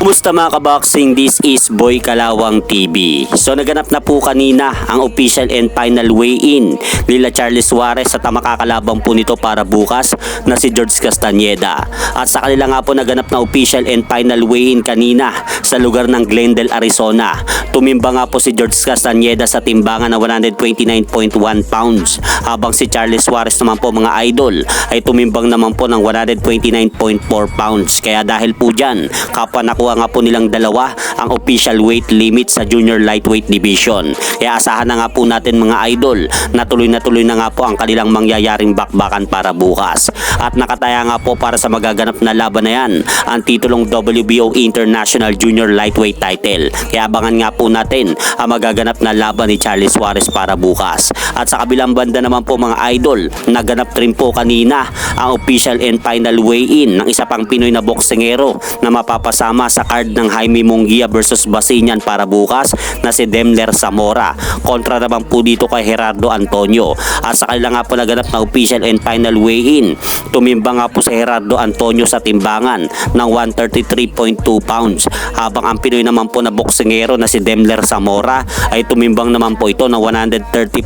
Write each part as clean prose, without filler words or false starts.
Kumusta mga kaboxing? This is Boy Kalawang TV. So naganap na po kanina ang official and final weigh-in nila Charles Suarez at ang makakalabang po nito para bukas na si George Castañeda. At sa kanila nga po naganap na official and final weigh-in kanina sa lugar ng Glendale, Arizona. Tumimba nga po si George Castañeda sa timbangan na 129.1 pounds habang si Charles Suarez naman po mga idol ay tumimbang naman po ng 129.4 pounds. Kaya dahil po dyan, kapwa nakuha nga po nilang dalawa ang official weight limit sa junior lightweight division. Kaya asahan na nga po natin mga idol na tuloy na nga po ang kanilang mangyayaring bakbakan para bukas. At nakataya nga po para sa magaganap na laban na yan ang titulong WBO International Junior Lightweight title. Kaya abangan nga po natin ang magaganap na laban ni Charles Suarez para bukas. At sa kabilang banda naman po mga idol, naganap rin po kanina ang official and final weigh-in ng isa pang Pinoy na boksingero na mapapasama sa card ng Jaime Munguia versus Basinian para bukas na si Demler Zamora kontra naman po dito kay Gerardo Antonio. At sa kanila nga po naganap na official and final weigh-in, tumimba nga po si Gerardo Antonio sa timbangan ng 133.2 pounds habang ang Pinoy naman po na boksingero na si Demler Zamora ay tumimbang naman po ito ng 130.7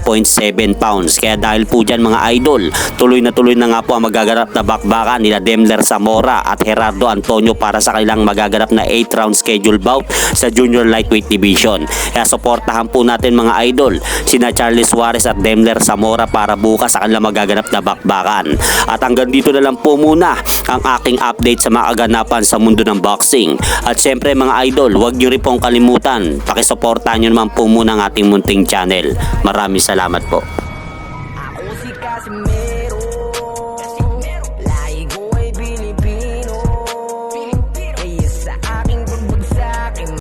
pounds. Kaya dahil po dyan mga idol, tuloy na nga po ang magaganap na bakbakan nila Demler Zamora at Gerardo Antonio para sa kanilang magaganap na 8-round schedule bout sa junior lightweight division. Kaya suportahan po natin mga idol sina Charles Suarez at Demler Zamora para bukas sa kanilang magaganap na bakbakan. At hanggang dito na lang po muna ang aking update sa mga kaganapan sa mundo ng boxing. At syempre mga idol, huwag nyo rin pong kalimutan, pakisuportahan nyo naman po muna ang ating munting channel. Maraming salamat po.